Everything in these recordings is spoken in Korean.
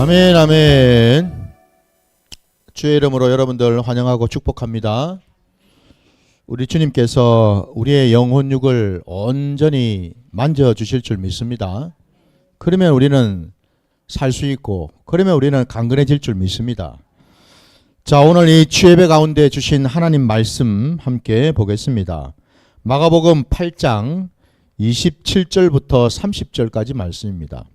아멘, 아멘. 주의 이름으로 여러분들 환영하고 축복합니다. 우리 주님께서 우리의 영혼육을 온전히 만져주실 줄 믿습니다. 그러면 우리는 살 수 있고, 그러면 우리는 강건해질 줄 믿습니다. 자, 오늘 이 주예배 가운데 주신 하나님 말씀 함께 보겠습니다. 마가복음 8장 27절부터 30절까지 말씀입니다.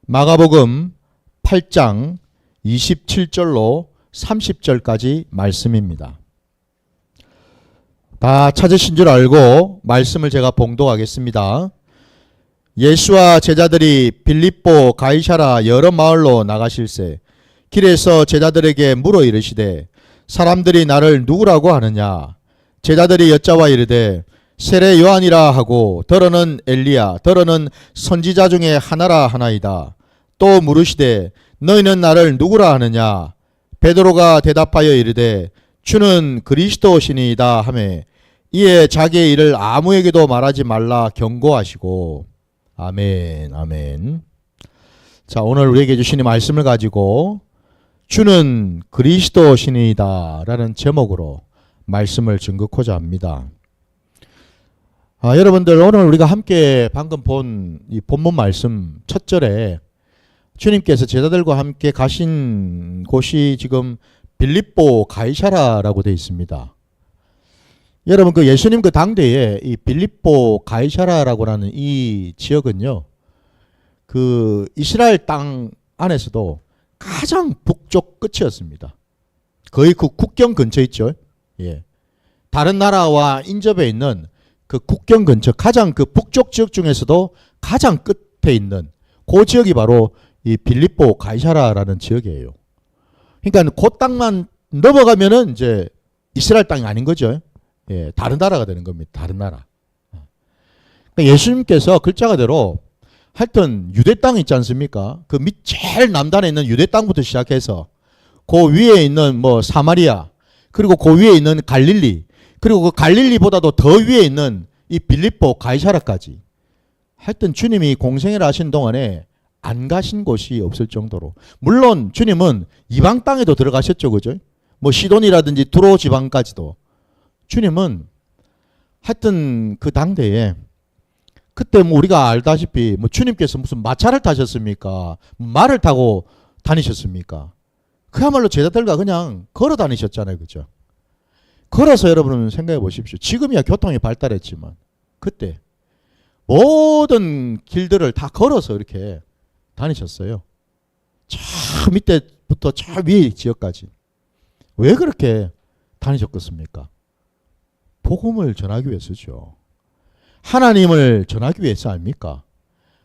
마가복음 8장 27절로 30절까지 말씀입니다. 다 찾으신 줄 알고 말씀을 제가 봉독하겠습니다. 예수와 제자들이 빌립보 가이사라 여러 마을로 나가실새 길에서 제자들에게 물어 이르시되 사람들이 나를 누구라고 하느냐? 제자들이 여짜와 이르되 세례 요한이라 하고 더러는 엘리야 더러는 선지자 중에 하나라 하나이다. 또 물으시되 너희는 나를 누구라 하느냐? 베드로가 대답하여 이르되 주는 그리스도시니이다 하매 이에 자기의 일을 아무에게도 말하지 말라 경고하시고. 아멘, 아멘. 자, 오늘 우리에게 주신 이 말씀을 가지고 주는 그리스도시니이다 라는 제목으로 말씀을 증거하고자 합니다. 여러분들, 오늘 우리가 함께 방금 본 이 본문 말씀 첫 절에 주님께서 제자들과 함께 가신 곳이 지금 빌립보 가이사라라고 되어 있습니다. 여러분, 그 예수님 그 당대에 이 빌립보 가이사라라고 하는 이 지역은요, 그 이스라엘 땅 안에서도 가장 북쪽 끝이었습니다. 거의 그 국경 근처에 있죠. 예. 다른 나라와 인접해 있는 그 국경 근처 가장 그 북쪽 지역 중에서도 가장 끝에 있는 그 지역이 바로 이 빌립보 가이사라라는 지역이에요. 그러니까 그 땅만 넘어가면은 이제 이스라엘 땅이 아닌 거죠. 예, 다른 나라가 되는 겁니다. 다른 나라. 그러니까 예수님께서 글자 그대로 하여튼 유대 땅 있지 않습니까? 그 밑 제일 남단에 있는 유대 땅부터 시작해서 그 위에 있는 뭐 사마리아, 그리고 그 위에 있는 갈릴리, 그리고 그 갈릴리보다도 더 위에 있는 이 빌립보 가이사라까지 하여튼 주님이 공생애를 하신 동안에 안 가신 곳이 없을 정도로, 물론 주님은 이방 땅에도 들어가셨죠, 그죠? 뭐 시돈이라든지 두로 지방까지도 주님은 하여튼 그 당대에 그때 뭐 우리가 알다시피 뭐 주님께서 무슨 마차를 타셨습니까? 말을 타고 다니셨습니까? 그야말로 제자들과 그냥 걸어 다니셨잖아요, 그죠? 걸어서 여러분은 생각해 보십시오. 지금이야 교통이 발달했지만 그때 모든 길들을 다 걸어서 이렇게 다니셨어요. 저 밑에부터 저 위 지역까지. 왜 그렇게 다니셨겠습니까? 복음을 전하기 위해서죠. 하나님을 전하기 위해서 아닙니까?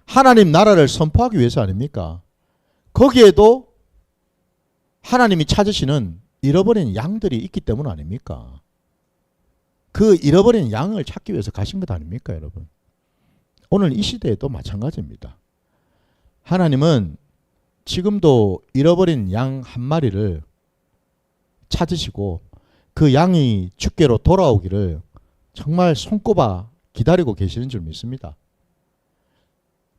하나님 나라를 선포하기 위해서 아닙니까? 거기에도 하나님이 찾으시는 잃어버린 양들이 있기 때문 아닙니까? 그 잃어버린 양을 찾기 위해서 가신 것 아닙니까, 여러분? 오늘 이 시대에도 마찬가지입니다. 하나님은 지금도 잃어버린 양 한 마리를 찾으시고 그 양이 주께로 돌아오기를 정말 손꼽아 기다리고 계시는 줄 믿습니다.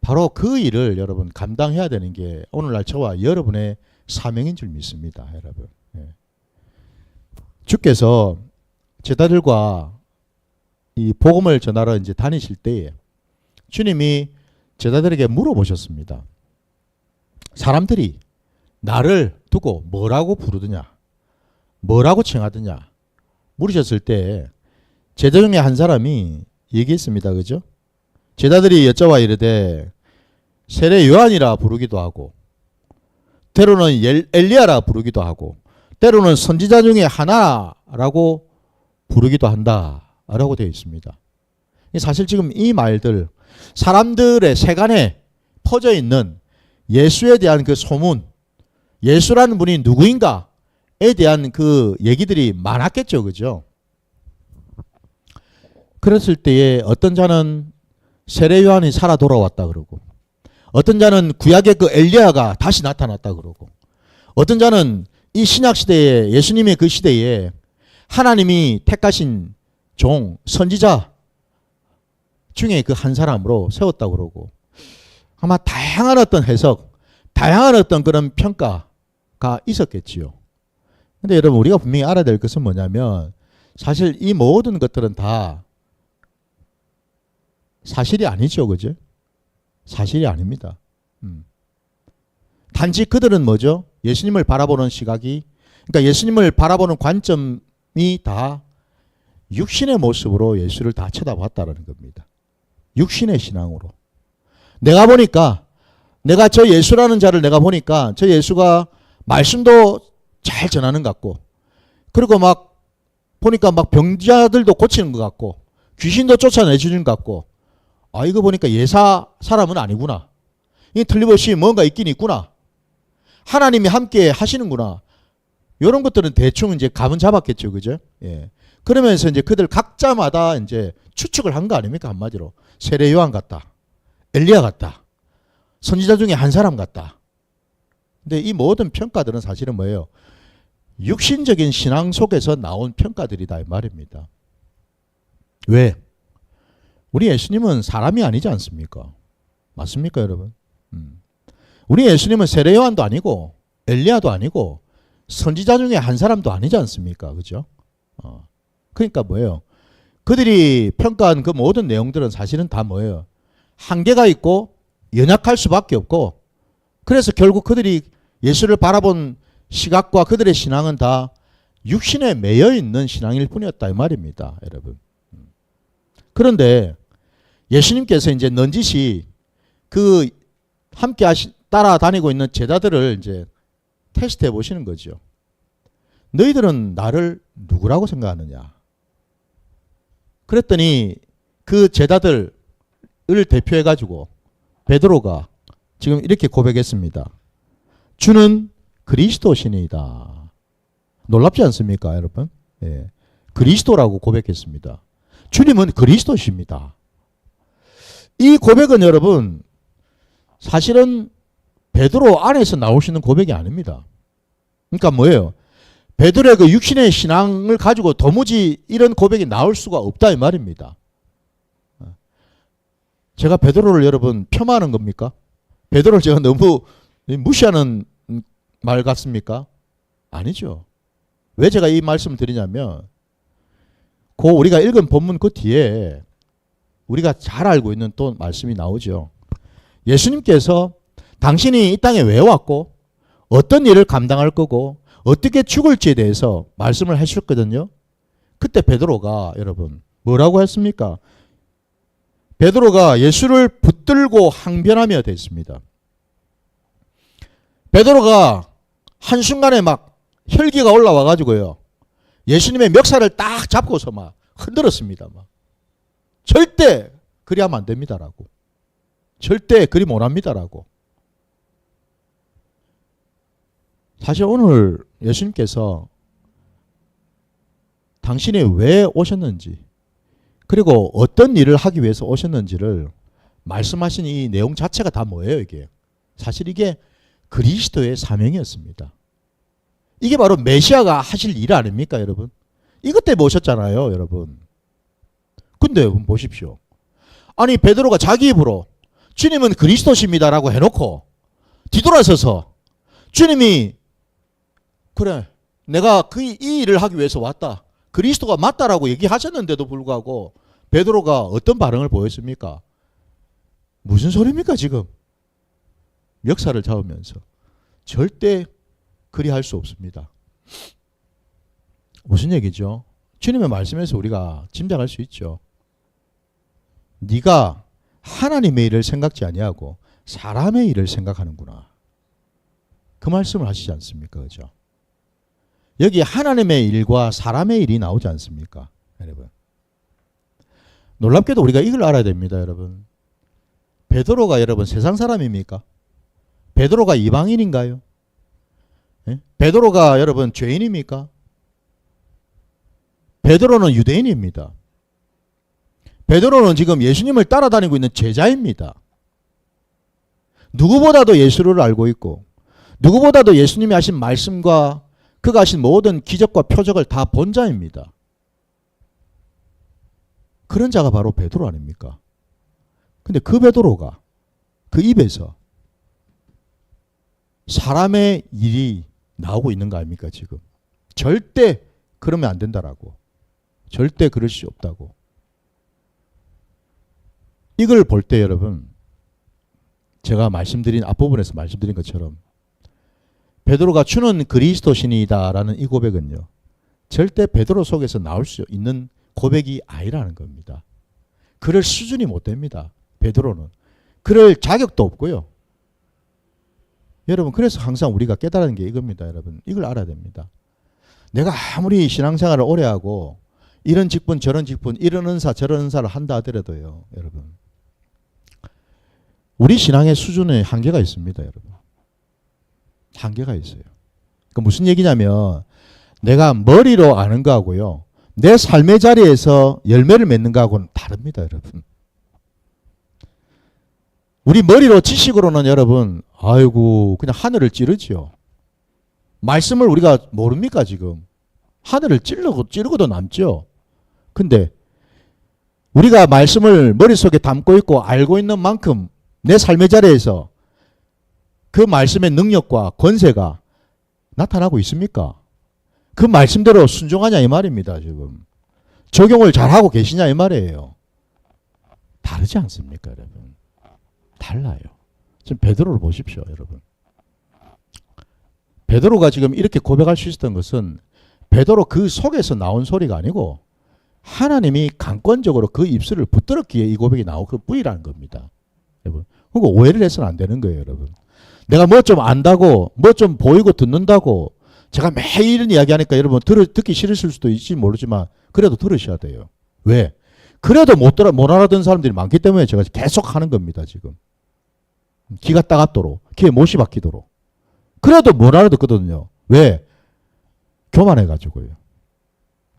바로 그 일을 여러분 감당해야 되는 게 오늘날 저와 여러분의 사명인 줄 믿습니다, 여러분. 예. 주께서 제자들과 이 복음을 전하러 이제 다니실 때에 주님이 제자들에게 물어보셨습니다. 사람들이 나를 두고 뭐라고 부르느냐, 뭐라고 칭하느냐 물으셨을 때 제자 중에 한 사람이 얘기했습니다. 그죠? 제자들이 여짜와 이르되 세례 요한이라 부르기도 하고 때로는 엘리야라 부르기도 하고 때로는 선지자 중에 하나라고 부르기도 한다라고 되어 있습니다. 사실 지금 이 말들 사람들의 세간에 퍼져 있는 예수에 대한 그 소문, 예수라는 분이 누구인가에 대한 그 얘기들이 많았겠죠. 그죠? 그랬을 때에 어떤 자는 세례 요한이 살아 돌아왔다 그러고, 어떤 자는 구약의 그 엘리야가 다시 나타났다 그러고, 어떤 자는 이 신약 시대에 예수님의 그 시대에 하나님이 택하신 종 선지자 중에 그 한 사람으로 세웠다 그러고, 아마 다양한 어떤 해석, 다양한 어떤 그런 평가가 있었겠지요. 근데 여러분 우리가 분명히 알아야 될 것은 뭐냐면 사실 이 모든 것들은 다 사실이 아니죠. 그죠? 사실이 아닙니다. 단지 그들은 뭐죠? 예수님을 바라보는 시각이, 그러니까 예수님을 바라보는 관점이 다 육신의 모습으로 예수를 다 쳐다봤다는 겁니다. 육신의 신앙으로. 내가 보니까, 내가 저 예수라는 자를 내가 보니까 저 예수가 말씀도 잘 전하는 것 같고, 그리고 막 보니까 막 병자들도 고치는 것 같고, 귀신도 쫓아내주는 것 같고, 아, 이거 보니까 예사 사람은 아니구나. 이 틀림없이 뭔가 있긴 있구나. 하나님이 함께 하시는구나. 이런 것들은 대충 이제 감은 잡았겠죠. 그죠? 예. 그러면서 이제 그들 각자마다 이제 추측을 한 거 아닙니까? 한마디로. 세례 요한 같다. 엘리야 같다. 선지자 중에 한 사람 같다. 근데 이 모든 평가들은 사실은 뭐예요? 육신적인 신앙 속에서 나온 평가들이다 이 말입니다. 왜? 우리 예수님은 사람이 아니지 않습니까? 맞습니까, 여러분? 우리 예수님은 세례 요한도 아니고 엘리야도 아니고 선지자 중에 한 사람도 아니지 않습니까? 그죠? 그러니까 뭐예요? 그들이 평가한 그 모든 내용들은 사실은 다 뭐예요? 한계가 있고 연약할 수밖에 없고, 그래서 결국 그들이 예수를 바라본 시각과 그들의 신앙은 다 육신에 매여 있는 신앙일 뿐이었다 이 말입니다, 여러분. 그런데 예수님께서 이제 넌지시 그 함께 따라다니고 있는 제자들을 이제 테스트해 보시는 거죠. 너희들은 나를 누구라고 생각하느냐? 그랬더니 그 제자들을 대표해 가지고 베드로가 지금 이렇게 고백했습니다. 주는 그리스도시니이다. 놀랍지 않습니까, 여러분? 예. 그리스도라고 고백했습니다. 주님은 그리스도십니다. 이 고백은 여러분 사실은 베드로 안에서 나올 수 있는 고백이 아닙니다. 그러니까 뭐예요? 베드로의 그 육신의 신앙을 가지고 도무지 이런 고백이 나올 수가 없다 이 말입니다. 제가 베드로를 여러분 폄하하는 겁니까? 베드로를 제가 너무 무시하는 말 같습니까? 아니죠. 왜 제가 이 말씀을 드리냐면 그 우리가 읽은 본문 그 뒤에 우리가 잘 알고 있는 또 말씀이 나오죠. 예수님께서 당신이 이 땅에 왜 왔고 어떤 일을 감당할 거고 어떻게 죽을지에 대해서 말씀을 하셨거든요. 그때 베드로가 여러분 뭐라고 했습니까? 베드로가 예수를 붙들고 항변하며 됐습니다. 베드로가 한순간에 막 혈기가 올라와 가지고요. 예수님의 멱살을 딱 잡고서 막 흔들었습니다. 막. 절대 그리 하면 안 됩니다라고. 절대 그리 못합니다라고. 사실 오늘 예수님께서 당신이 왜 오셨는지 그리고 어떤 일을 하기 위해서 오셨는지를 말씀하신 이 내용 자체가 다 뭐예요 이게? 사실 이게 그리스도의 사명이었습니다. 이게 바로 메시아가 하실 일 아닙니까 여러분? 이것 때문에 오셨잖아요 여러분. 근데 보십시오. 아니 베드로가 자기 입으로 주님은 그리스도십니다라고 해놓고 뒤돌아서서 주님이 그래 내가 이 일을 하기 위해서 왔다. 그리스도가 맞다라고 얘기하셨는데도 불구하고 베드로가 어떤 반응을 보였습니까? 무슨 소리입니까 지금? 멱살을 잡으면서. 절대 그리 할 수 없습니다. 무슨 얘기죠? 주님의 말씀에서 우리가 짐작할 수 있죠. 네가 하나님의 일을 생각지 아니하고 사람의 일을 생각하는구나. 그 말씀을 하시지 않습니까? 그죠? 여기 하나님의 일과 사람의 일이 나오지 않습니까? 여러분. 놀랍게도 우리가 이걸 알아야 됩니다, 여러분. 베드로가 여러분 세상 사람입니까? 베드로가 이방인인가요? 예? 베드로가 여러분 죄인입니까? 베드로는 유대인입니다. 베드로는 지금 예수님을 따라다니고 있는 제자입니다. 누구보다도 예수를 알고 있고 누구보다도 예수님이 하신 말씀과 그가 하신 모든 기적과 표적을 다 본 자입니다. 그런 자가 바로 베드로 아닙니까? 근데 그 베드로가 그 입에서 사람의 일이 나오고 있는 거 아닙니까 지금. 절대 그러면 안 된다라고. 절대 그럴 수 없다고. 이걸 볼 때 여러분, 제가 말씀드린 앞부분에서 말씀드린 것처럼 베드로가 주는 그리스도신이다라는 이 고백은요, 절대 베드로 속에서 나올 수 있는 고백이 아니라는 겁니다. 그럴 수준이 못 됩니다. 베드로는. 그럴 자격도 없고요. 여러분, 그래서 항상 우리가 깨달은 게 이겁니다. 여러분, 이걸 알아야 됩니다. 내가 아무리 신앙생활을 오래 하고 이런 직분 저런 직분 이런 은사 저런 은사를 한다 하더라도요, 여러분, 우리 신앙의 수준에 한계가 있습니다. 여러분, 한계가 있어요. 그 무슨 얘기냐면 내가 머리로 아는 거하고요, 내 삶의 자리에서 열매를 맺는 거하고는 다릅니다. 여러분, 우리 머리로 지식으로는 여러분, 아이고 그냥 하늘을 찌르지요. 말씀을 우리가 모릅니까 지금. 하늘을 찌르고도 남죠. 근데 우리가 말씀을 머릿속에 담고 있고 알고 있는 만큼 내 삶의 자리에서 그 말씀의 능력과 권세가 나타나고 있습니까? 그 말씀대로 순종하냐 이 말입니다. 지금 적용을 잘하고 계시냐 이 말이에요. 다르지 않습니까 여러분? 달라요. 지금 베드로를 보십시오 여러분. 베드로가 지금 이렇게 고백할 수 있었던 것은 베드로 그 속에서 나온 소리가 아니고 하나님이 강권적으로 그 입술을 붙들었기에 이 고백이 나오고 그 뿌리라는 겁니다. 여러분, 그거 오해를 해서는 안 되는 거예요. 여러분, 내가 뭐 좀 안다고 뭐 좀 보이고 듣는다고 제가 매일 이런 이야기하니까 여러분 듣기 싫으실 수도 있을지 모르지만 그래도 들으셔야 돼요. 왜? 그래도 못 알아듣는 사람들이 많기 때문에 제가 계속 하는 겁니다. 지금 귀가 따갑도록 귀에 못이 박히도록. 그래도 못 알아듣거든요. 왜? 교만해가지고요.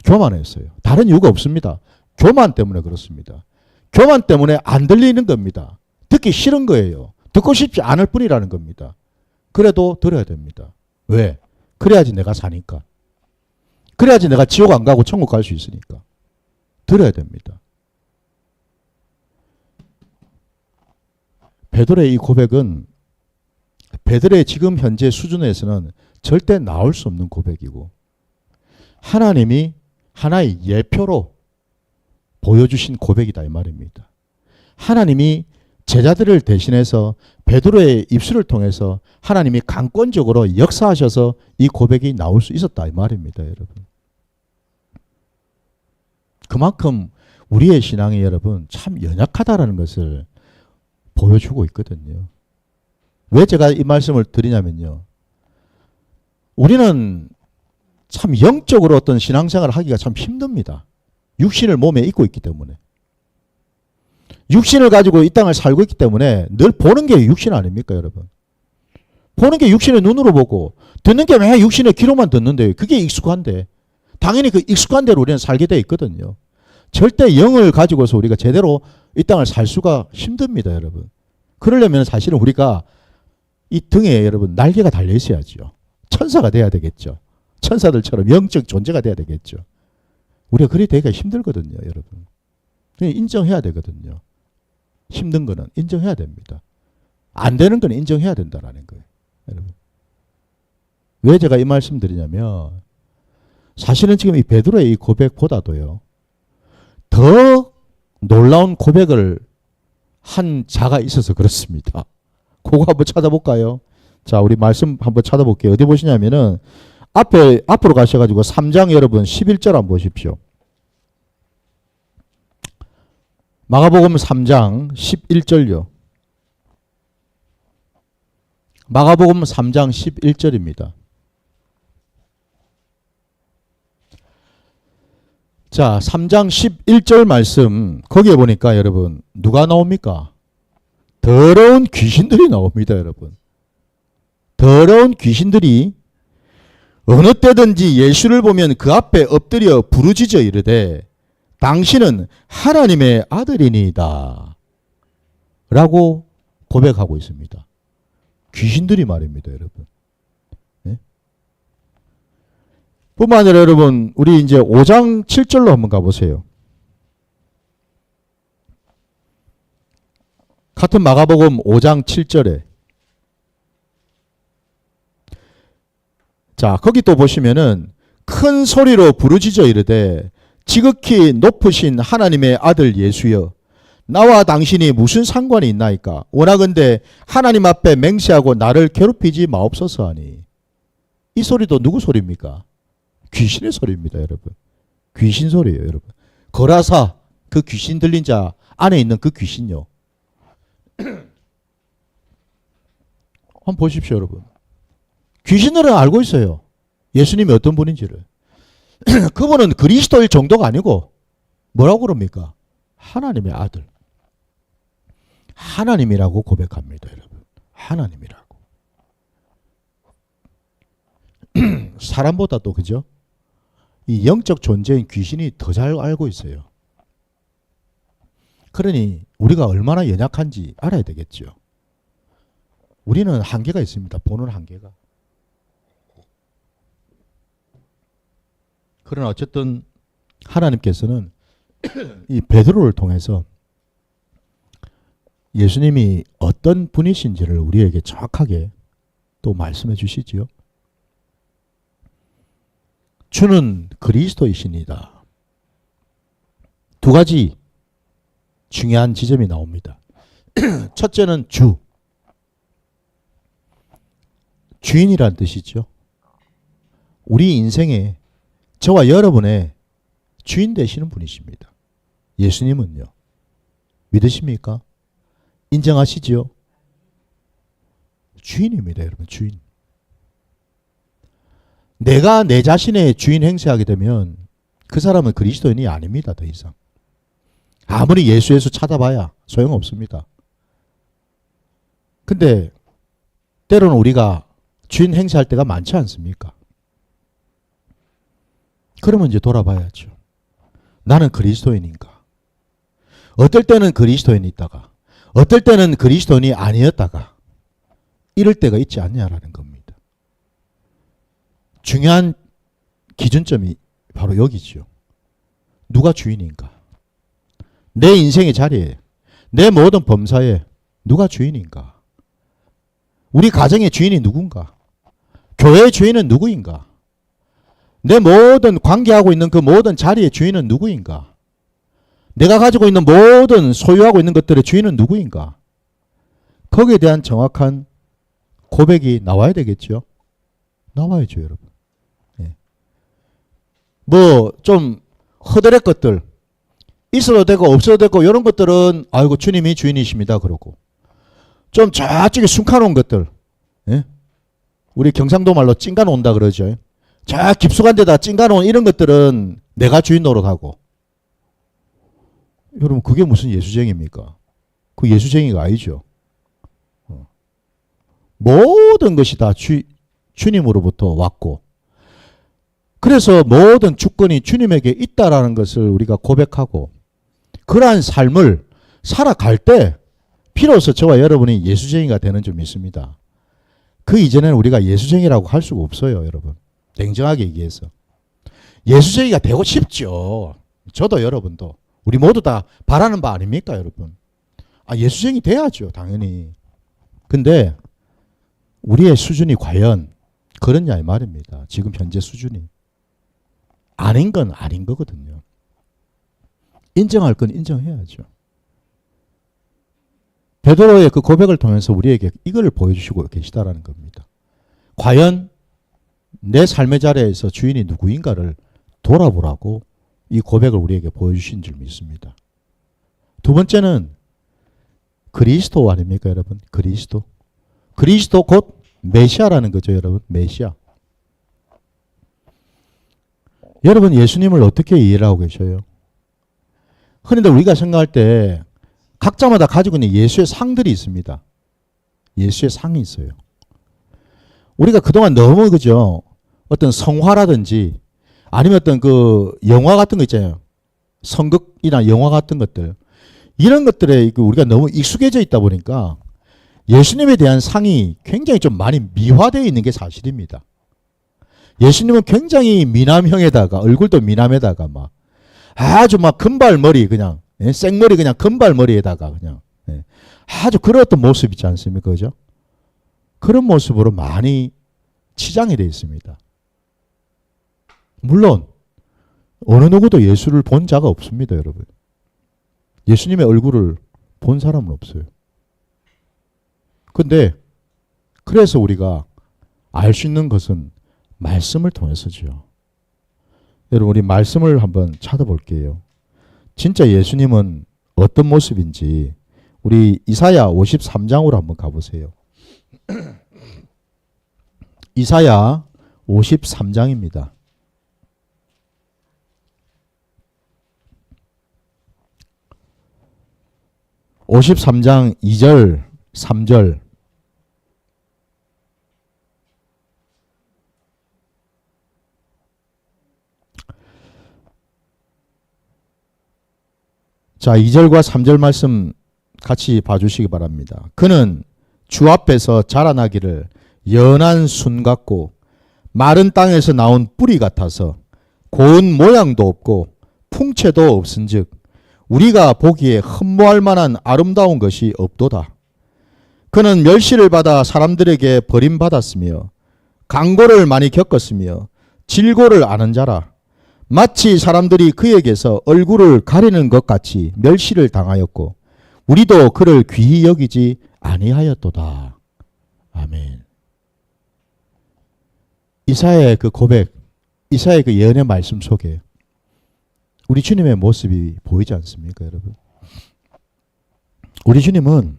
교만했어요. 다른 이유가 없습니다. 교만 때문에 그렇습니다. 교만 때문에 안 들리는 겁니다. 듣기 싫은 거예요. 듣고 싶지 않을 뿐이라는 겁니다. 그래도 들어야 됩니다. 왜? 그래야지 내가 사니까. 그래야지 내가 지옥 안 가고 천국 갈 수 있으니까. 들어야 됩니다. 베드로의 이 고백은 베드로의 지금 현재 수준에서는 절대 나올 수 없는 고백이고 하나님이 하나의 예표로 보여주신 고백이다 이 말입니다. 하나님이 제자들을 대신해서 베드로의 입술을 통해서 하나님이 강권적으로 역사하셔서 이 고백이 나올 수 있었다 이 말입니다. 여러분, 그만큼 우리의 신앙이 여러분 참 연약하다라는 것을 보여주고 있거든요. 왜 제가 이 말씀을 드리냐면요, 우리는 참 영적으로 어떤 신앙생활을 하기가 참 힘듭니다. 육신을 몸에 입고 있기 때문에. 육신을 가지고 이 땅을 살고 있기 때문에 늘 보는 게 육신 아닙니까 여러분? 보는 게 육신의 눈으로 보고 듣는 게 왜 육신의 귀로만 듣는데 그게 익숙한데 당연히 그 익숙한 대로 우리는 살게 돼 있거든요. 절대 영을 가지고서 우리가 제대로 이 땅을 살 수가 힘듭니다 여러분. 그러려면 사실은 우리가 이 등에 여러분 날개가 달려 있어야죠. 천사가 돼야 되겠죠. 천사들처럼 영적 존재가 돼야 되겠죠. 우리가 그리 되기가 힘들거든요 여러분. 인정해야 되거든요. 힘든 거는 인정해야 됩니다. 안 되는 거는 인정해야 된다는 거예요. 여러분, 왜 제가 이 말씀 드리냐면 사실은 지금 이 베드로의 이 고백보다도요 더 놀라운 고백을 한 자가 있어서 그렇습니다. 그거 한번 찾아볼까요? 자, 우리 말씀 한번 찾아볼게요. 어디 보시냐면은 앞으로 가셔가지고 3장 여러분 11절 한번 보십시오. 마가복음 3장 11절요. 마가복음 3장 11절입니다. 자, 3장 11절 말씀 거기에 보니까 여러분 누가 나옵니까? 더러운 귀신들이 나옵니다. 여러분, 더러운 귀신들이 어느 때든지 예수를 보면 그 앞에 엎드려 부르짖어 이르되 당신은 하나님의 아들이니이다 라고 고백하고 있습니다. 귀신들이 말입니다 여러분. 네? 뿐만 아니라 여러분 우리 이제 5장 7절로 한번 가보세요. 같은 마가복음 5장 7절에 자, 거기 또 보시면은 큰 소리로 부르짖어 이르되 지극히 높으신 하나님의 아들 예수여 나와 당신이 무슨 상관이 있나이까 원하건대 하나님 앞에 맹세하고 나를 괴롭히지 마옵소서 하니. 이 소리도 누구 소리입니까? 귀신의 소리입니다, 여러분. 귀신 소리예요, 여러분. 거라사 그 귀신 들린 자 안에 있는 그 귀신요. 한번 보십시오, 여러분. 귀신들은 알고 있어요. 예수님이 어떤 분인지를. 그분은 그리스도일 정도가 아니고 뭐라고 그럽니까? 하나님의 아들. 하나님이라고 고백합니다, 여러분. 하나님이라고. 사람보다도 그죠? 이 영적 존재인 귀신이 더 잘 알고 있어요. 그러니 우리가 얼마나 연약한지 알아야 되겠죠. 우리는 한계가 있습니다. 보는 한계가. 그러나 어쨌든 하나님께서는 이 베드로를 통해서 예수님이 어떤 분이신지를 우리에게 정확하게 또 말씀해 주시지요. 주는 그리스도이시니다. 두 가지 중요한 지점이 나옵니다. 첫째는 주. 주인이란 뜻이죠. 우리 인생에 저와 여러분의 주인 되시는 분이십니다. 예수님은요. 믿으십니까? 인정하시지요? 주인입니다, 여러분. 주인. 내가 내 자신의 주인 행세하게 되면 그 사람은 그리스도인이 아닙니다. 더 이상. 아무리 예수 찾아봐야 소용없습니다. 근데 때로는 우리가 주인 행세할 때가 많지 않습니까? 그러면 이제 돌아봐야죠. 나는 그리스도인인가? 어떨 때는 그리스도인이 있다가 어떨 때는 그리스도인이 아니었다가 이럴 때가 있지 않냐라는 겁니다. 중요한 기준점이 바로 여기죠. 누가 주인인가? 내 인생의 자리에, 내 모든 범사에 누가 주인인가? 우리 가정의 주인이 누군가? 교회의 주인은 누구인가? 내 모든 관계하고 있는 그 모든 자리의 주인은 누구인가? 내가 가지고 있는 모든 소유하고 있는 것들의 주인은 누구인가? 거기에 대한 정확한 고백이 나와야 되겠죠. 나와야죠, 여러분. 예. 뭐 좀 허드렛 것들 있어도 되고 없어도 되고 이런 것들은 아이고 주님이 주인이십니다 그러고, 좀 저쪽에 숨가놓은 것들, 예? 우리 경상도 말로 찡가놓는다 그러죠. 저 깊숙한 데다 찡가놓은 이런 것들은 내가 주인 노릇하고. 여러분 그게 무슨 예수쟁입니까? 그 예수쟁이가 아니죠. 모든 것이 다 주님으로부터 왔고, 그래서 모든 주권이 주님에게 있다라는 것을 우리가 고백하고 그러한 삶을 살아갈 때 비로소 저와 여러분이 예수쟁이가 되는 줄 믿습니다. 그 이전에는 우리가 예수쟁이라고 할 수가 없어요, 여러분. 냉정하게 얘기해서. 예수쟁이가 되고 싶죠. 저도 여러분도. 우리 모두 다 바라는 바 아닙니까, 여러분? 예수쟁이 돼야죠, 당연히. 근데 우리의 수준이 과연 그렇냐 이 말입니다. 지금 현재 수준이. 아닌 건 아닌 거거든요. 인정할 건 인정해야죠. 베드로의 그 고백을 통해서 우리에게 이걸 보여주시고 계시다라는 겁니다. 과연 내 삶의 자리에서 주인이 누구인가를 돌아보라고 이 고백을 우리에게 보여주신 줄 믿습니다. 두 번째는 그리스도 아닙니까, 여러분? 그리스도. 그리스도 곧 메시아라는 거죠, 여러분. 메시아. 여러분 예수님을 어떻게 이해를 하고 계셔요? 그런데 우리가 생각할 때 각자마다 가지고 있는 예수의 상들이 있습니다. 예수의 상이 있어요. 우리가 그동안 너무 그죠? 어떤 성화라든지 아니면 어떤 그 영화 같은 거 있잖아요. 성극이나 영화 같은 것들. 이런 것들에 우리가 너무 익숙해져 있다 보니까 예수님에 대한 상이 굉장히 좀 많이 미화되어 있는 게 사실입니다. 예수님은 굉장히 미남형에다가 얼굴도 미남에다가 막 아주 막 금발머리 그냥 생머리 그냥 금발머리에다가 그냥 아주 그런 어떤 모습 있지 않습니까? 그죠? 그런 모습으로 많이 치장이 되어 있습니다. 물론 어느 누구도 예수를 본 자가 없습니다, 여러분. 예수님의 얼굴을 본 사람은 없어요. 근데 그래서 우리가 알 수 있는 것은 말씀을 통해서죠. 여러분, 우리 말씀을 한번 찾아볼게요. 진짜 예수님은 어떤 모습인지 우리 이사야 53장으로 한번 가보세요. 이사야 53장입니다. 53장 2절, 3절. 자, 2절과 3절 말씀 같이 봐주시기 바랍니다. 그는 주 앞에서 자라나기를 연한 순 같고 마른 땅에서 나온 뿌리 같아서 고운 모양도 없고 풍채도 없은즉 우리가 보기에 흠모할 만한 아름다운 것이 없도다. 그는 멸시를 받아 사람들에게 버림받았으며 강고를 많이 겪었으며 질고를 아는 자라. 마치 사람들이 그에게서 얼굴을 가리는 것 같이 멸시를 당하였고 우리도 그를 귀히 여기지 아니하였도다. 아멘. 이사야의 그 고백, 이사야의 그 예언의 말씀 속에 우리 주님의 모습이 보이지 않습니까, 여러분? 우리 주님은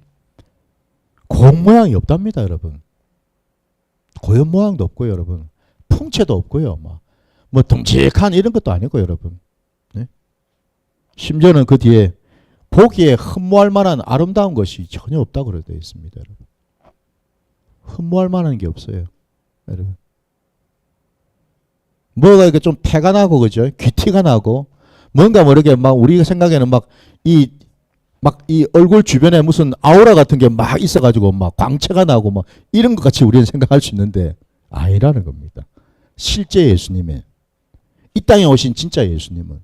고운 모양이 없답니다, 여러분. 고운 모양도 없고요, 여러분. 풍채도 없고요, 뭐 듬직한 이런 것도 아니고, 여러분. 네? 심지어는 그 뒤에 보기에 흠모할 만한 아름다운 것이 전혀 없다고 되어 있습니다, 여러분. 흠모할 만한 게 없어요, 여러분. 뭐가 이렇게 좀 패가 나고, 그죠? 귀티가 나고, 뭔가 모르게 막 우리가 생각에는 막 이 얼굴 주변에 무슨 아우라 같은 게 막 있어가지고 막 광채가 나고 막 이런 것 같이 우리는 생각할 수 있는데 아니라는 겁니다. 실제 예수님의, 이 땅에 오신 진짜 예수님은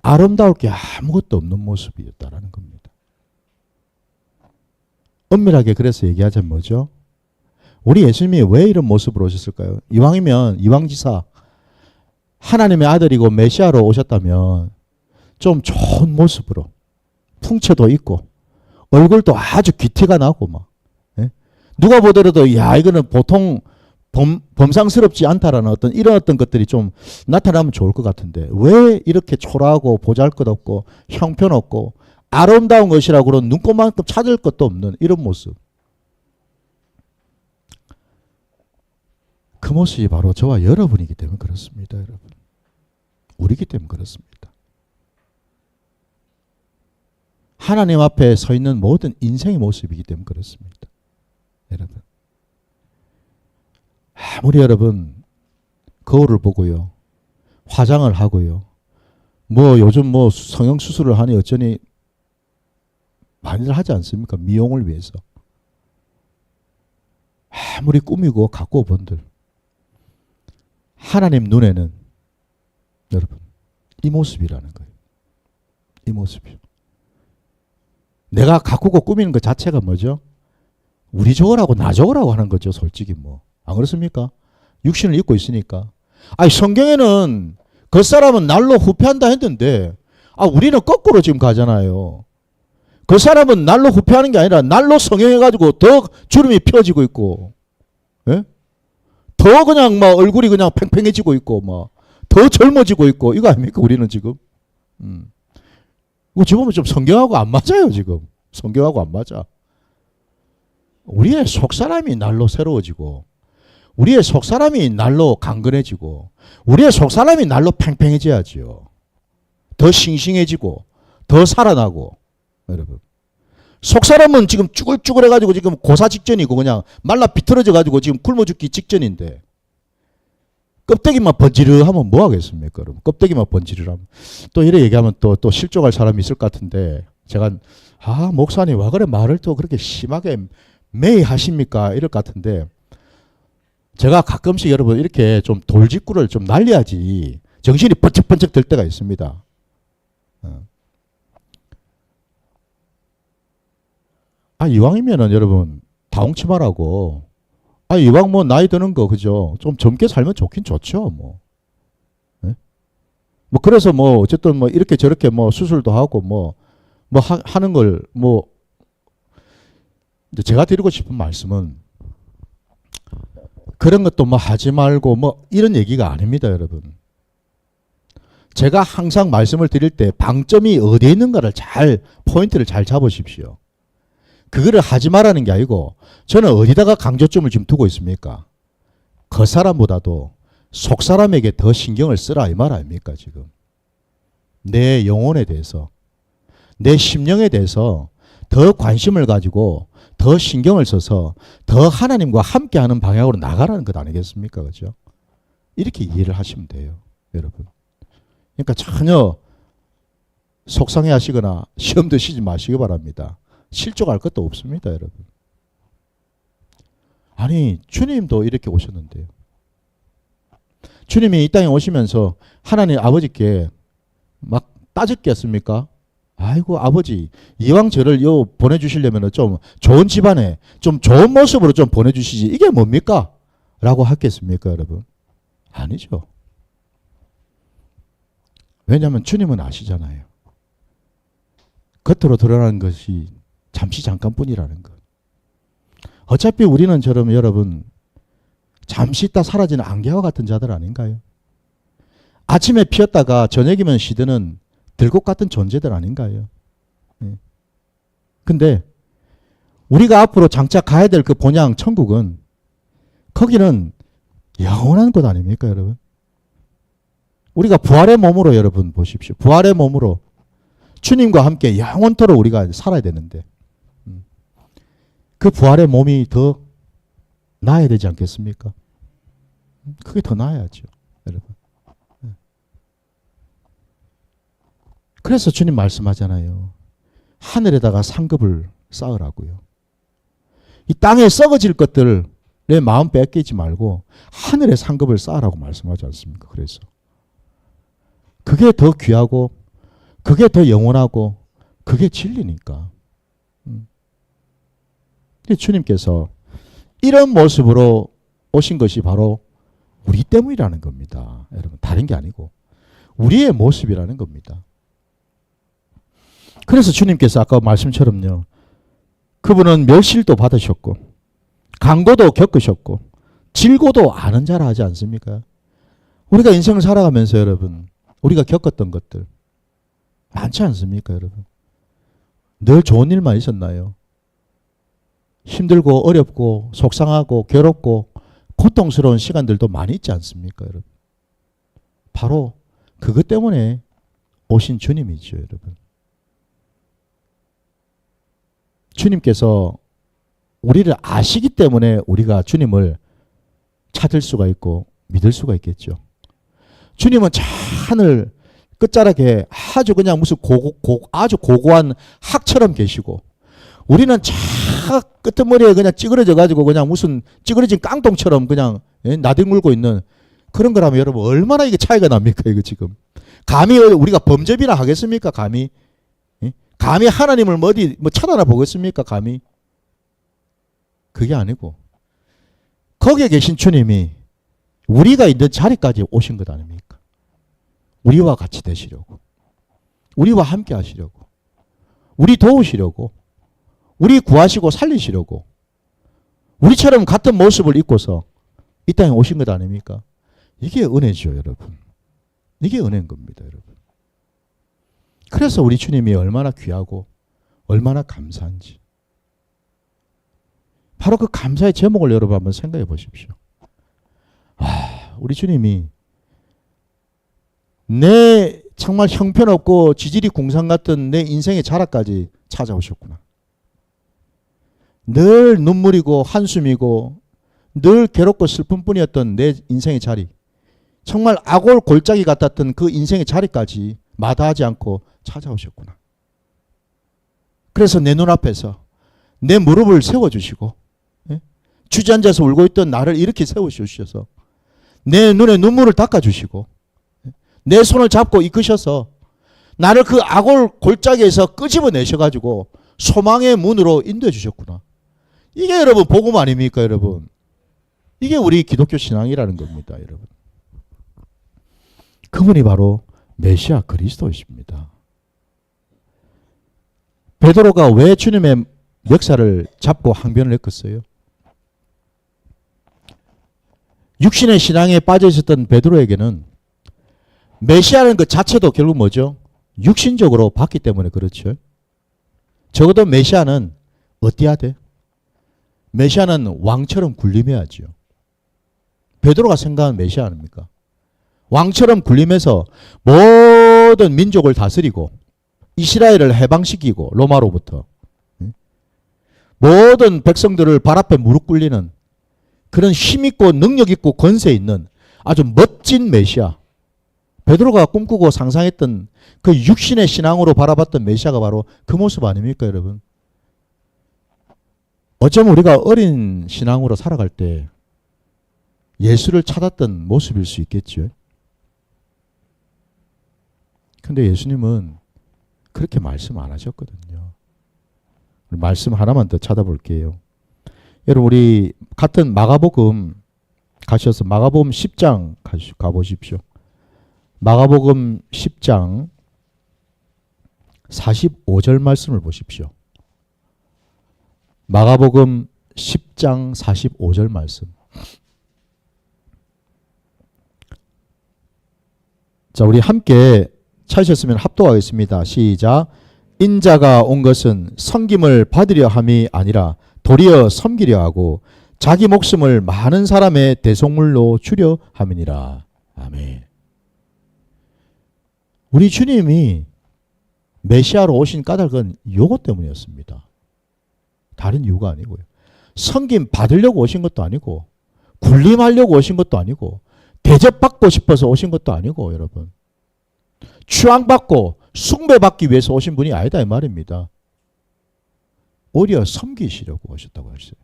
아름다울 게 아무것도 없는 모습이었다라는 겁니다. 엄밀하게 그래서 얘기하자면 뭐죠? 우리 예수님이 왜 이런 모습으로 오셨을까요? 이왕이면 이왕지사 하나님의 아들이고 메시아로 오셨다면 좀 좋은 모습으로 풍채도 있고 얼굴도 아주 귀티가 나고 막 누가 보더라도 야 이거는 보통 범상스럽지 않다라는 이런 어떤 것들이 좀 나타나면 좋을 것 같은데 왜 이렇게 초라하고 보잘것없고 형편없고 아름다운 것이라고는 눈꼽만큼 찾을 것도 없는 이런 모습. 그 모습이 바로 저와 여러분이기 때문에 그렇습니다, 여러분. 우리이기 때문에 그렇습니다. 하나님 앞에 서 있는 모든 인생의 모습이기 때문에 그렇습니다, 여러분. 아무리 여러분 거울을 보고요, 화장을 하고요, 뭐 요즘 뭐 성형 수술을 하니 어쩌니 많이들 하지 않습니까? 미용을 위해서. 아무리 꾸미고 가꾸어 본들 하나님 눈에는 여러분 이 모습이라는 거예요. 이 모습이요. 내가 가꾸고 꾸미는 것 자체가 뭐죠? 우리 좋으라고 나 좋으라고 하는 거죠. 솔직히 뭐. 안 그렇습니까? 육신을 입고 있으니까. 아니 성경에는 그 사람은 날로 후패한다 했는데 우리는 거꾸로 지금 가잖아요. 그 사람은 날로 후패하는 게 아니라 날로 성형해가지고 더 주름이 펴지고 있고, 예? 더 그냥 막 얼굴이 그냥 팽팽해지고 있고, 막 더 젊어지고 있고, 이거 아닙니까? 우리는 지금. 이거 지금 보면 좀 성경하고 안 맞아요, 지금. 성경하고 안 맞아. 우리의 속사람이 날로 새로워지고, 우리의 속사람이 날로 강건해지고, 우리의 속사람이 날로 팽팽해져야지요. 더 싱싱해지고, 더 살아나고, 여러분. 속사람은 지금 쭈글쭈글해가지고 지금 고사 직전이고 그냥 말라 비틀어져가지고 지금 굶어 죽기 직전인데 껍데기만 번지르하면 뭐 하겠습니까, 여러분? 껍데기만 번지르하면 또 이래 얘기하면 또 실족할 사람이 있을 것 같은데 제가 목사님 와 그래 말을 또 그렇게 심하게 매이 하십니까? 이럴 것 같은데 제가 가끔씩 여러분 이렇게 좀 돌직구를 좀 날려야지 정신이 번쩍번쩍 들 때가 있습니다. 이왕이면은 여러분 다홍치마라고 아, 이왕 뭐 나이 드는 거, 그죠? 좀 젊게 살면 좋긴 좋죠, 뭐. 예? 뭐, 그래서 뭐, 어쨌든 뭐, 이렇게 저렇게 뭐, 수술도 하고 하는 걸 뭐, 제가 드리고 싶은 말씀은 그런 것도 뭐 하지 말고 뭐, 이런 얘기가 아닙니다, 여러분. 제가 항상 말씀을 드릴 때 방점이 어디에 있는가를 포인트를 잘 잡으십시오. 그거를 하지 말라는 게 아니고 저는 어디다가 강조점을 지금 두고 있습니까? 그 사람보다도 속 사람에게 더 신경을 쓰라 이 말 아닙니까 지금? 내 영혼에 대해서 내 심령에 대해서 더 관심을 가지고 더 신경을 써서 더 하나님과 함께하는 방향으로 나가라는 것 아니겠습니까? 그죠? 이렇게 이해를 하시면 돼요. 여러분. 그러니까 전혀 속상해 하시거나 시험 드시지 마시기 바랍니다. 실족할 것도 없습니다, 여러분. 아니, 주님도 이렇게 오셨는데요. 주님이 이 땅에 오시면서 하나님 아버지께 막 따졌겠습니까? 아이고, 아버지, 이왕 저를 보내주시려면 좀 좋은 집안에 좀 좋은 모습으로 좀 보내주시지. 이게 뭡니까? 라고 하겠습니까, 여러분? 아니죠. 왜냐하면 주님은 아시잖아요. 겉으로 드러나는 것이 잠시 잠깐뿐이라는 것. 어차피 우리는 여러분 잠시 있다 사라지는 안개와 같은 자들 아닌가요? 아침에 피었다가 저녁이면 시드는 들꽃 같은 존재들 아닌가요? 네. 근데 우리가 앞으로 장차 가야 될 그 본향 천국은 거기는 영원한 곳 아닙니까, 여러분? 우리가 부활의 몸으로 여러분 보십시오. 부활의 몸으로 주님과 함께 영원토록 우리가 살아야 되는데 그 부활의 몸이 더 나아야 되지 않겠습니까? 그게 더 나아야죠, 여러분. 그래서 주님 말씀하잖아요. 하늘에다가 상급을 쌓으라고요. 이 땅에 썩어질 것들 내 마음 뺏기지 말고 하늘에 상급을 쌓으라고 말씀하지 않습니까? 그래서 그게 더 귀하고 그게 더 영원하고 그게 진리니까. 주님께서 이런 모습으로 오신 것이 바로 우리 때문이라는 겁니다. 여러분, 다른 게 아니고 우리의 모습이라는 겁니다. 그래서 주님께서 아까 말씀처럼요. 그분은 멸실도 받으셨고 강고도 겪으셨고 질고도 아는 자라 하지 않습니까? 우리가 인생을 살아가면서 여러분 우리가 겪었던 것들 많지 않습니까, 여러분? 늘 좋은 일만 있었나요? 힘들고 어렵고 속상하고 괴롭고 고통스러운 시간들도 많이 있지 않습니까, 여러분? 바로 그것 때문에 오신 주님이죠, 여러분. 주님께서 우리를 아시기 때문에 우리가 주님을 찾을 수가 있고 믿을 수가 있겠죠. 주님은 저 하늘 끝자락에 아주 그냥 무슨 아주 고고한 학처럼 계시고 우리는 저 끄트머리에 그냥 찌그러져 가지고 그냥 무슨 찌그러진 깡통처럼 그냥 나뒹굴고 있는 그런 거라면 여러분 얼마나 이게 차이가 납니까, 이거 지금. 감히 우리가 범죄비나 하겠습니까, 감히? 감히 하나님을 어디 쳐다나 보겠습니까, 감히? 그게 아니고 거기에 계신 주님이 우리가 있는 자리까지 오신 것 아닙니까? 우리와 같이 되시려고, 우리와 함께 하시려고, 우리 도우시려고, 우리 구하시고 살리시려고, 우리처럼 같은 모습을 입고서 이 땅에 오신 것 아닙니까? 이게 은혜죠, 여러분. 이게 은혜인 겁니다, 여러분. 그래서 우리 주님이 얼마나 귀하고 얼마나 감사한지. 바로 그 감사의 제목을 여러분 한번 생각해 보십시오. 우리 주님이 내 정말 형편없고 지질이 궁상 같은 내 인생의 자락까지 찾아오셨구나. 늘 눈물이고 한숨이고 늘 괴롭고 슬픔뿐이었던 내 인생의 자리, 정말 악올 골짜기 같았던 그 인생의 자리까지 마다하지 않고 찾아오셨구나. 그래서 내 눈앞에서 내 무릎을 세워주시고 주저앉아서 울고 있던 나를 이렇게 세워주셔서 내 눈에 눈물을 닦아주시고 내 손을 잡고 이끄셔서 나를 그 악올 골짜기에서 끄집어내셔가지고 소망의 문으로 인도해 주셨구나. 이게 여러분 복음 아닙니까, 여러분? 이게 우리 기독교 신앙이라는 겁니다, 여러분. 그분이 바로 메시아 그리스도이십니다. 베드로가 왜 주님의 역사를 잡고 항변을 했겠어요? 육신의 신앙에 빠져 있었던 베드로에게는 메시아라는 것 자체도 결국 뭐죠? 육신적으로 봤기 때문에 그렇죠. 적어도 메시아는 어때야 돼? 메시아는 왕처럼 군림해야죠. 베드로가 생각하는 메시아 아닙니까? 왕처럼 군림해서 모든 민족을 다스리고 이스라엘을 해방시키고 로마로부터 모든 백성들을 발 앞에 무릎 꿇리는 그런 힘있고 능력있고 권세 있는 아주 멋진 메시아. 베드로가 꿈꾸고 상상했던 그 육신의 신앙으로 바라봤던 메시아가 바로 그 모습 아닙니까, 여러분? 어쩌면 우리가 어린 신앙으로 살아갈 때 예수를 찾았던 모습일 수 있겠죠. 근데 예수님은 그렇게 말씀 안 하셨거든요. 말씀 하나만 더 찾아볼게요. 여러분, 우리 같은 마가복음 가셔서 마가복음 10장 가보십시오. 마가복음 10장 45절 말씀을 보십시오. 마가복음 10장 45절 말씀. 자, 우리 함께 찾으셨으면 합독하겠습니다. 시작. 인자가 온 것은 섬김을 받으려 함이 아니라 도리어 섬기려 하고 자기 목숨을 많은 사람의 대속물로 주려 함이니라. 아멘. 우리 주님이 메시아로 오신 까닭은 요것 때문이었습니다. 다른 이유가 아니고요. 섬김 받으려고 오신 것도 아니고 군림하려고 오신 것도 아니고 대접받고 싶어서 오신 것도 아니고 여러분. 추앙받고 숭배받기 위해서 오신 분이 아니다 이 말입니다. 오히려 섬기시려고 오셨다고 하셨어요.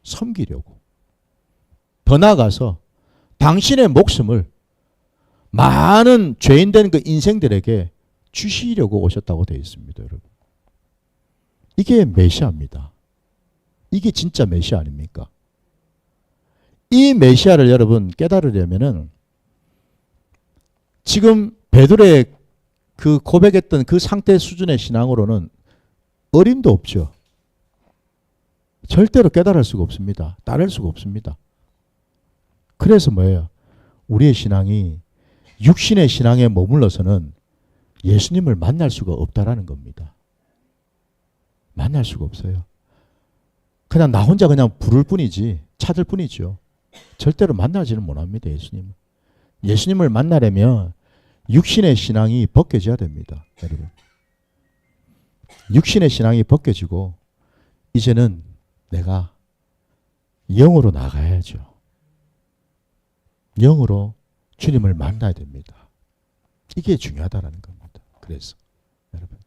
섬기려고. 더 나아가서 당신의 목숨을 많은 죄인된 그 인생들에게 주시려고 오셨다고 되어 있습니다, 여러분. 이게 메시아입니다. 이게 진짜 메시아 아닙니까? 이 메시아를 여러분 깨달으려면은 지금 베드로의 그 고백했던 그 상태 수준의 신앙으로는 어림도 없죠. 절대로 깨달을 수가 없습니다. 따를 수가 없습니다. 그래서 뭐예요? 우리의 신앙이 육신의 신앙에 머물러서는 예수님을 만날 수가 없다라는 겁니다. 만날 수가 없어요. 그냥 나 혼자 그냥 부를 뿐이지, 찾을 뿐이죠. 절대로 만나지는 못합니다, 예수님을. 예수님을 만나려면 육신의 신앙이 벗겨져야 됩니다, 여러분. 육신의 신앙이 벗겨지고 이제는 내가 영으로 나가야죠. 영으로 주님을 만나야 됩니다. 이게 중요하다는 겁니다. 그래서 여러분,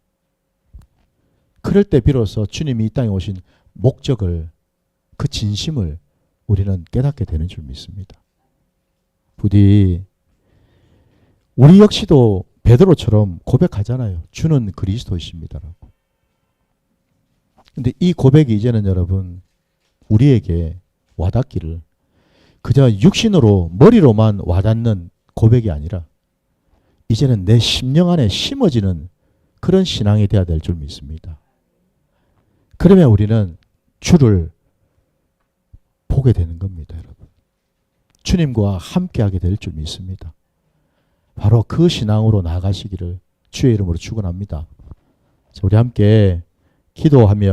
그럴 때 비로소 주님이 이 땅에 오신 목적을, 그 진심을 우리는 깨닫게 되는 줄 믿습니다. 부디 우리 역시도 베드로처럼 고백하잖아요. 주는 그리스도이십니다라고. 근데 이 고백이 이제는 여러분 우리에게 와닿기를 그저 육신으로 머리로만 와닿는 고백이 아니라 이제는 내 심령 안에 심어지는 그런 신앙이 되어야 될 줄 믿습니다. 그러면 우리는 주를 보게 되는 겁니다, 여러분. 주님과 함께하게 될 줄 믿습니다. 바로 그 신앙으로 나아가시기를 주의 이름으로 축원합니다. 우리 함께 기도하며